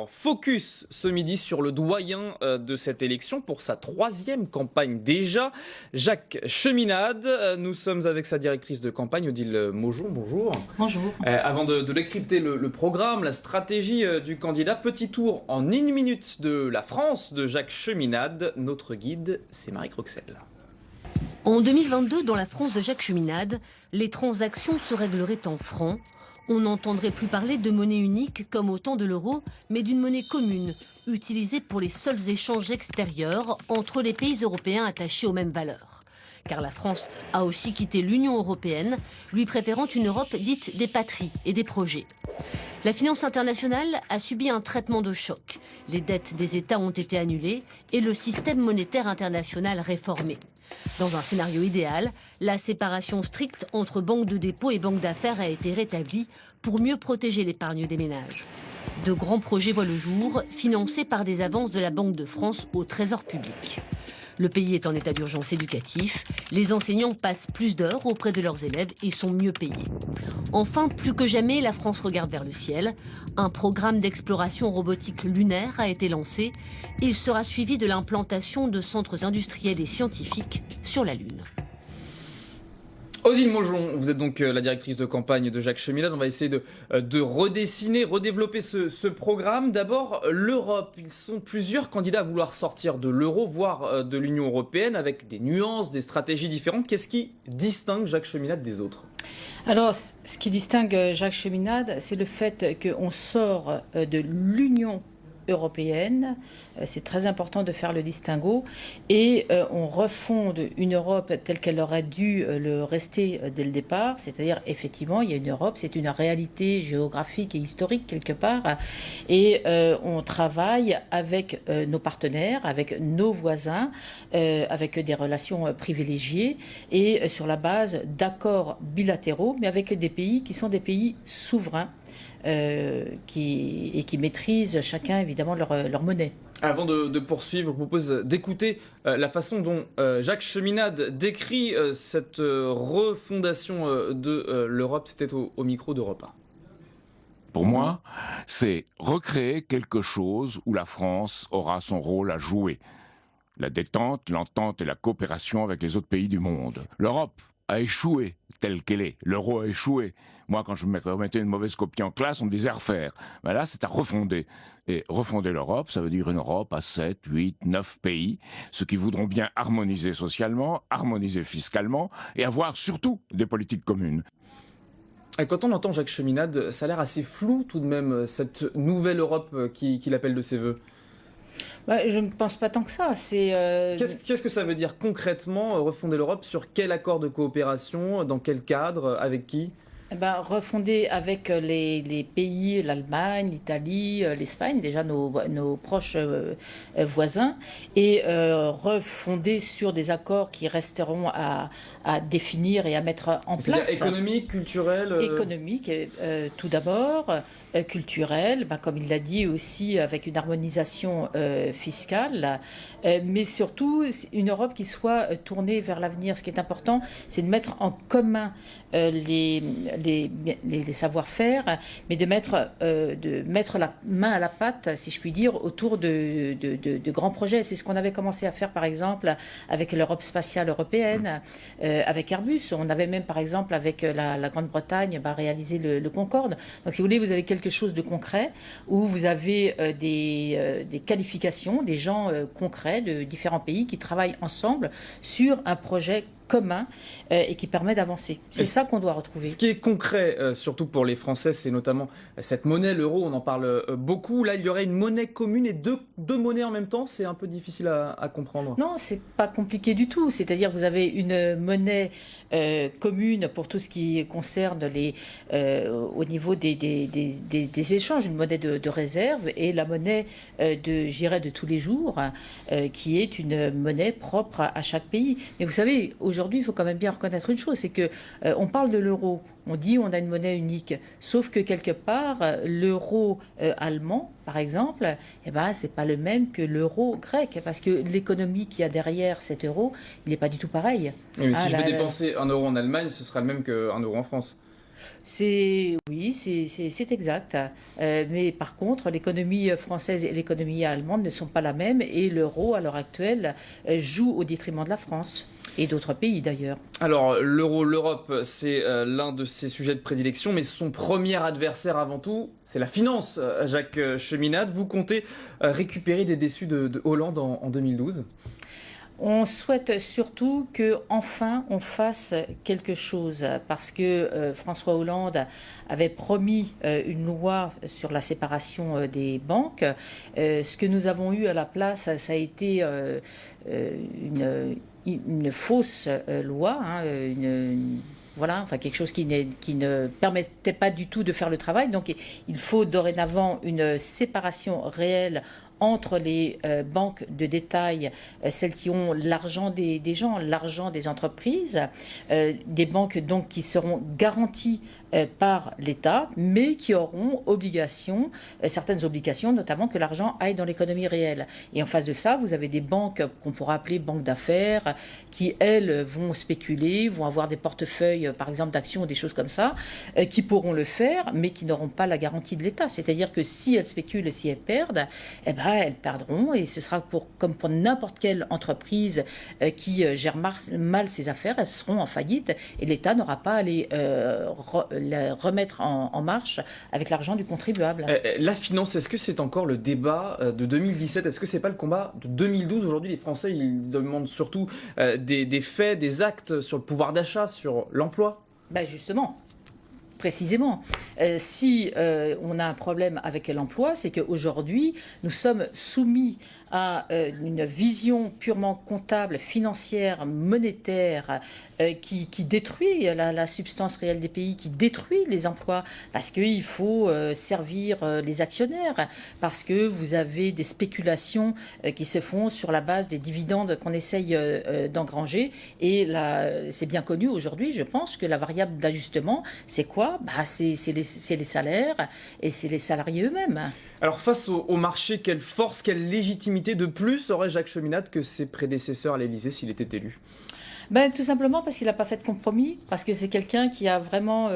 Focus ce midi sur le doyen de cette élection pour sa troisième campagne déjà, Jacques Cheminade. Nous sommes avec sa directrice de campagne, Odile Maujon. Bonjour. Bonjour. Avant de décrypter le programme, la stratégie du candidat, petit tour en 1 minute de la France de Jacques Cheminade. Notre guide, c'est Marie Croxel. En 2022, dans la France de Jacques Cheminade, les transactions se régleraient en francs. On n'entendrait plus parler de monnaie unique comme au temps de l'euro, mais d'une monnaie commune, utilisée pour les seuls échanges extérieurs entre les pays européens attachés aux mêmes valeurs. Car la France a aussi quitté l'Union européenne, lui préférant une Europe dite des patries et des projets. La finance internationale a subi un traitement de choc. Les dettes des États ont été annulées et le système monétaire international réformé. Dans un scénario idéal, la séparation stricte entre banques de dépôt et banques d'affaires a été rétablie pour mieux protéger l'épargne des ménages. De grands projets voient le jour, financés par des avances de la Banque de France au Trésor public. Le pays est en état d'urgence éducatif. Les enseignants passent plus d'heures auprès de leurs élèves et sont mieux payés. Enfin, plus que jamais, la France regarde vers le ciel. Un programme d'exploration robotique lunaire a été lancé. Il sera suivi de l'implantation de centres industriels et scientifiques sur la Lune. Odile Maujon, vous êtes donc la directrice de campagne de Jacques Cheminade. On va essayer de redessiner, redévelopper ce programme. D'abord, l'Europe. Ils sont plusieurs candidats à vouloir sortir de l'euro, voire de l'Union européenne, avec des nuances, des stratégies différentes. Qu'est-ce qui distingue Jacques Cheminade des autres ? Alors, ce qui distingue Jacques Cheminade, c'est le fait qu'on sort de l'Union européenne, c'est très important de faire le distinguo, et on refonde une Europe telle qu'elle aurait dû le rester dès le départ, c'est-à-dire effectivement il y a une Europe, c'est une réalité géographique et historique quelque part, et on travaille avec nos partenaires, avec nos voisins, avec des relations privilégiées, et sur la base d'accords bilatéraux, mais avec des pays qui sont des pays souverains, qui maîtrisent chacun évidemment leur monnaie. Avant de poursuivre, je vous propose d'écouter la façon dont Jacques Cheminade décrit cette refondation de l'Europe. C'était au micro d'Europe 1. Pour moi, c'est recréer quelque chose où la France aura son rôle à jouer. La détente, l'entente et la coopération avec les autres pays du monde. L'Europe a échoué telle qu'elle est. L'euro a échoué. Moi, quand je me remettais une mauvaise copie en classe, on me disait à refaire. Ben là, c'est à refonder. Et refonder l'Europe, ça veut dire une Europe à 7, 8, 9 pays, ceux qui voudront bien harmoniser socialement, harmoniser fiscalement et avoir surtout des politiques communes. Et quand on entend Jacques Cheminade, ça a l'air assez flou tout de même, cette nouvelle Europe qu'il appelle de ses voeux. Ouais, je ne pense pas tant que ça. Qu'est-ce que ça veut dire concrètement, refonder l'Europe? Sur quel accord de coopération? Dans quel cadre? Avec qui? Refonder avec les pays, l'Allemagne, l'Italie, l'Espagne, déjà nos proches voisins, et refonder sur des accords qui resteront à définir et à mettre en place. C'est-à-dire économique, culturel Économique, tout d'abord, culturel, comme il l'a dit aussi, avec une harmonisation fiscale, mais surtout une Europe qui soit tournée vers l'avenir. Ce qui est important, c'est de mettre en commun les savoir-faire, mais de mettre la main à la pâte, si je puis dire, autour de grands projets. C'est ce qu'on avait commencé à faire, par exemple, avec l'Europe spatiale européenne, avec Airbus. On avait même, par exemple, avec la Grande-Bretagne, réalisé le Concorde. Donc, si vous voulez, vous avez quelque chose de concret, où vous avez des qualifications, des gens concrets de différents pays qui travaillent ensemble sur un projet commun et qui permet d'avancer. C'est ça qu'on doit retrouver. Ce qui est concret, surtout pour les Français, c'est notamment cette monnaie, l'euro, on en parle beaucoup. Là, il y aurait une monnaie commune et deux monnaies en même temps, c'est un peu difficile à comprendre. Non, c'est pas compliqué du tout. C'est-à-dire que vous avez une monnaie commune pour tout ce qui concerne au niveau des échanges, une monnaie de réserve, et la monnaie de tous les jours, qui est une monnaie propre à chaque pays. Mais vous savez, aujourd'hui, il faut quand même bien reconnaître une chose, c'est que on parle de l'euro, on dit on a une monnaie unique, sauf que quelque part, l'euro allemand, par exemple, c'est pas le même que l'euro grec, parce que l'économie qu'il y a derrière cet euro, il n'est pas du tout pareil. Oui, mais si je vais dépenser 1 euro en Allemagne, ce sera le même qu'1 euro en France. Oui, c'est exact. Mais par contre, l'économie française et l'économie allemande ne sont pas la même et l'euro, à l'heure actuelle, joue au détriment de la France et d'autres pays d'ailleurs. Alors, l'Europe, c'est l'un de ses sujets de prédilection, mais son premier adversaire avant tout, c'est la finance. Jacques Cheminade, vous comptez récupérer des déçus de Hollande en 2012 ? On souhaite surtout que enfin on fasse quelque chose parce que François Hollande avait promis une loi sur la séparation des banques. Ce que nous avons eu à la place, ça a été une fausse loi, hein, voilà, enfin quelque chose qui ne permettait pas du tout de faire le travail. Donc il faut dorénavant une séparation réelle entre les banques de détail, celles qui ont l'argent des gens, l'argent des entreprises, des banques donc qui seront garanties par l'État, mais qui auront certaines obligations, notamment que l'argent aille dans l'économie réelle. Et en face de ça, vous avez des banques qu'on pourra appeler banques d'affaires, qui, elles, vont spéculer, vont avoir des portefeuilles, par exemple, d'actions ou des choses comme ça, qui pourront le faire, mais qui n'auront pas la garantie de l'État. C'est-à-dire que si elles spéculent et si elles perdent, eh ben, elles perdront, et ce sera comme pour n'importe quelle entreprise qui gère mal ses affaires, elles seront en faillite, et l'État n'aura pas à les remettre en marche avec l'argent du contribuable. La finance, est-ce que c'est encore le débat de 2017 ? Est-ce que c'est pas le combat de 2012 ? Aujourd'hui, les Français, ils demandent surtout des faits, des actes sur le pouvoir d'achat, sur l'emploi. Ben justement. Précisément. Si on a un problème avec l'emploi, c'est qu'aujourd'hui, nous sommes soumis à une vision purement comptable, financière, monétaire, qui détruit la substance réelle des pays, qui détruit les emplois, parce qu'il faut servir les actionnaires, parce que vous avez des spéculations qui se font sur la base des dividendes qu'on essaye d'engranger. Et là, c'est bien connu aujourd'hui, je pense, que la variable d'ajustement, c'est quoi ? C'est les salaires et c'est les salariés eux-mêmes. Alors face au marché, quelle force, quelle légitimité de plus aurait Jacques Cheminade que ses prédécesseurs à l'Élysée s'il était élu ? Tout simplement parce qu'il n'a pas fait de compromis, parce que c'est quelqu'un qui a vraiment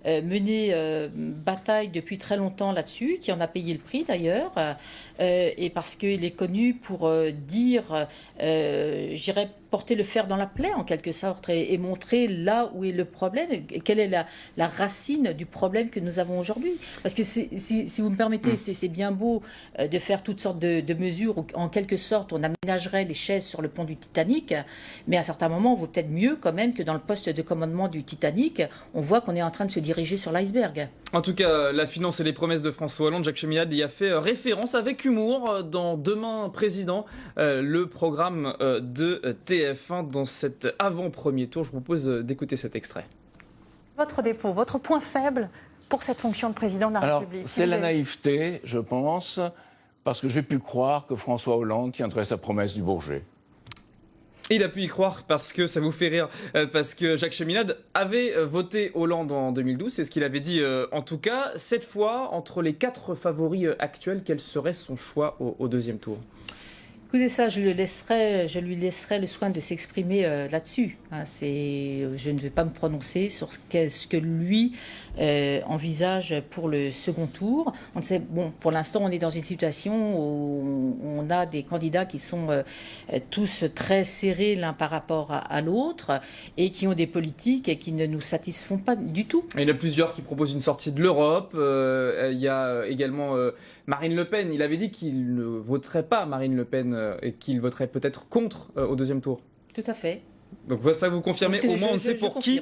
mené bataille depuis très longtemps là-dessus, qui en a payé le prix d'ailleurs, et parce qu'il est connu pour dire, j'irais porter le fer dans la plaie en quelque sorte, et montrer là où est le problème, quelle est la racine du problème que nous avons aujourd'hui. Parce que si vous me permettez, c'est bien beau de faire toutes sortes de mesures où en quelque sorte on aménagerait les chaises sur le pont du Titanic, mais à certains moments on vaut peut-être mieux quand même que dans le poste de commandement du Titanic, on voit qu'on est en train de se diriger sur l'iceberg. En tout cas, la finance et les promesses de François Hollande, Jacques Cheminade y a fait référence avec humour dans Demain Président, le programme de TF1 dans cet avant-premier tour. Je vous propose d'écouter cet extrait. Votre défaut, votre point faible pour cette fonction de président de la République? C'est la naïveté, je pense, parce que j'ai pu croire que François Hollande tiendrait sa promesse du Bourget. Il a pu y croire parce que ça vous fait rire, parce que Jacques Cheminade avait voté Hollande en 2012, c'est ce qu'il avait dit en tout cas. Cette fois, entre les 4 favoris actuels, quel serait son choix au deuxième tour ? Écoutez, ça, je lui laisserai le soin de s'exprimer là-dessus. Je ne vais pas me prononcer sur ce que lui envisage pour le second tour. On sait, pour l'instant, on est dans une situation où on a des candidats qui sont tous très serrés l'un par rapport à l'autre et qui ont des politiques qui ne nous satisfont pas du tout. Il y en a plusieurs qui proposent une sortie de l'Europe. Il y a également Marine Le Pen. Il avait dit qu'il ne voterait pas Marine Le Pen et qu'il voterait peut-être contre au deuxième tour. Tout à fait. Donc ça vous confirmez, au moins on sait pour qui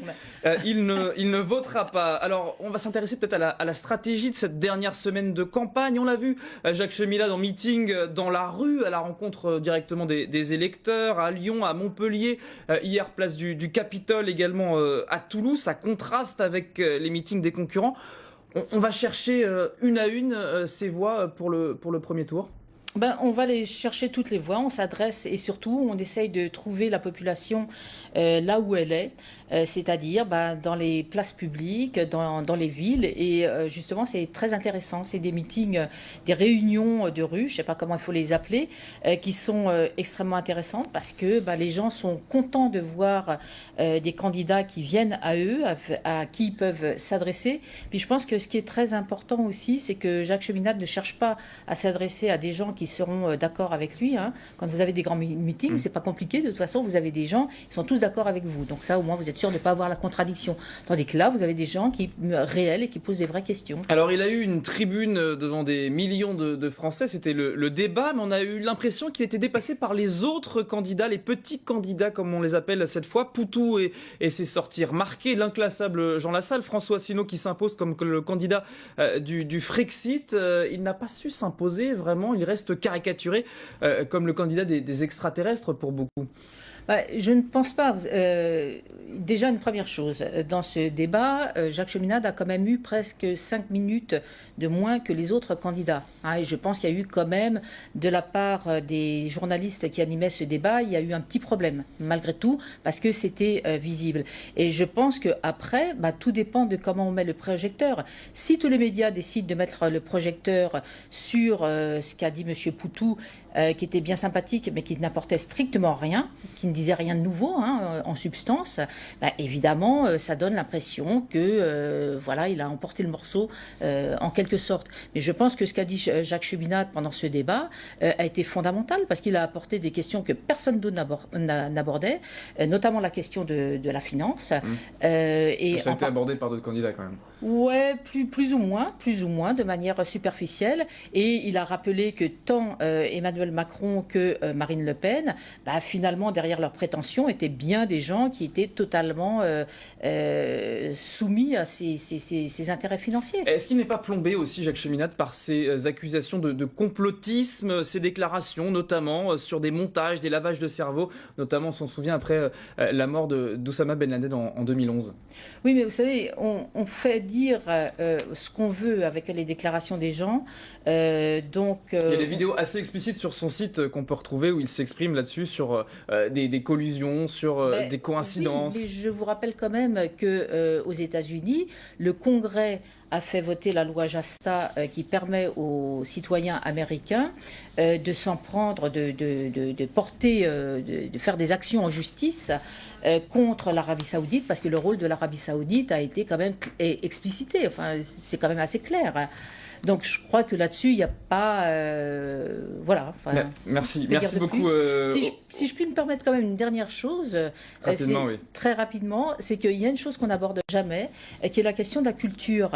il ne votera pas. Alors on va s'intéresser peut-être à la stratégie de cette dernière semaine de campagne. On l'a vu, Jacques Cheminade en meeting dans la rue, à la rencontre directement des électeurs, à Lyon, à Montpellier, hier place du Capitole, également à Toulouse. Ça contraste avec les meetings des concurrents. On va chercher une à une ces voix pour le premier tour. On va aller chercher toutes les voies, on s'adresse et surtout on essaye de trouver la population là où elle est, c'est-à-dire dans les places publiques, dans les villes. Et justement c'est très intéressant, c'est des meetings, des réunions de rue, je ne sais pas comment il faut les appeler, qui sont extrêmement intéressantes parce que les gens sont contents de voir des candidats qui viennent à eux, à qui ils peuvent s'adresser. Puis je pense que ce qui est très important aussi, c'est que Jacques Cheminade ne cherche pas à s'adresser à des gens qui seront d'accord avec lui. Quand vous avez des grands meetings, c'est pas compliqué. De toute façon, vous avez des gens qui sont tous d'accord avec vous. Donc ça, au moins, vous êtes sûr de ne pas avoir la contradiction. Tandis que là, vous avez des gens réels et qui posent des vraies questions. Alors, il a eu une tribune devant des millions de Français. C'était le débat, mais on a eu l'impression qu'il était dépassé par les autres candidats, les petits candidats, comme on les appelle cette fois. Poutou et ses sorties remarquées. L'inclassable Jean Lassalle, François Asselineau qui s'impose comme le candidat du Frexit. Il n'a pas su s'imposer vraiment. Il reste caricaturé comme le candidat des extraterrestres pour beaucoup. Je ne pense pas. Déjà, une première chose, dans ce débat, Jacques Cheminade a quand même eu presque 5 minutes de moins que les autres candidats. Et je pense qu'il y a eu quand même, de la part des journalistes qui animaient ce débat, il y a eu un petit problème, malgré tout, parce que c'était visible. Et je pense qu'après, tout dépend de comment on met le projecteur. Si tous les médias décident de mettre le projecteur sur ce qu'a dit M. Poutou, qui était bien sympathique, mais qui n'apportait strictement rien, qui ne disait rien de nouveau en substance, évidemment, ça donne l'impression que il a emporté le morceau en quelque sorte. Mais je pense que ce qu'a dit Jacques Cheminade pendant ce débat a été fondamental parce qu'il a apporté des questions que personne d'autre n'abordait, notamment la question de la finance. Ça a été abordé par d'autres candidats quand même. Ouais, plus ou moins, de manière superficielle. Et il a rappelé que tant Emmanuel Macron que Marine Le Pen, finalement, derrière leurs prétentions, étaient bien des gens qui étaient totalement soumis à ces intérêts financiers. Est-ce qu'il n'est pas plombé aussi, Jacques Cheminade, par ces accusations de complotisme, ces déclarations, notamment sur des montages, des lavages de cerveau, notamment, on s'en souvient, après la mort d'Oussama Ben Laden en 2011 ? Oui, mais vous savez, on fait dire ce qu'on veut avec les déclarations des gens. Il y a des vidéos assez explicites sur son site qu'on peut retrouver où il s'exprime là-dessus sur des collusions, sur des coïncidences. Oui, mais je vous rappelle quand même qu'aux États-Unis, le Congrès a fait voter la loi JASTA qui permet aux citoyens américains de s'en prendre, de porter, de faire des actions en justice contre l'Arabie Saoudite, parce que le rôle de l'Arabie Saoudite a été quand même explicité. Enfin, c'est quand même assez clair. Donc je crois que là-dessus, il n'y a pas... Merci beaucoup. Si je puis me permettre quand même une dernière chose, très rapidement, c'est qu'il y a une chose qu'on n'aborde jamais, qui est la question de la culture,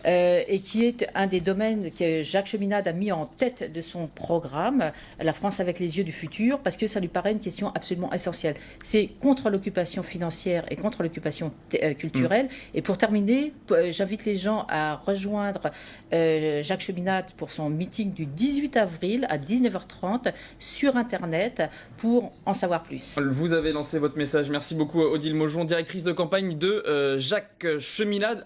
et qui est un des domaines que Jacques Cheminade a mis en tête de son programme, La France avec les yeux du futur, parce que ça lui paraît une question absolument essentielle. C'est contre l'occupation financière et contre l'occupation culturelle. Et pour terminer, j'invite les gens à rejoindre Jacques Cheminade pour son meeting du 18 avril à 19h30 sur Internet pour en savoir plus. Vous avez lancé votre message. Merci beaucoup, Odile Maujon, directrice de campagne de Jacques Cheminade.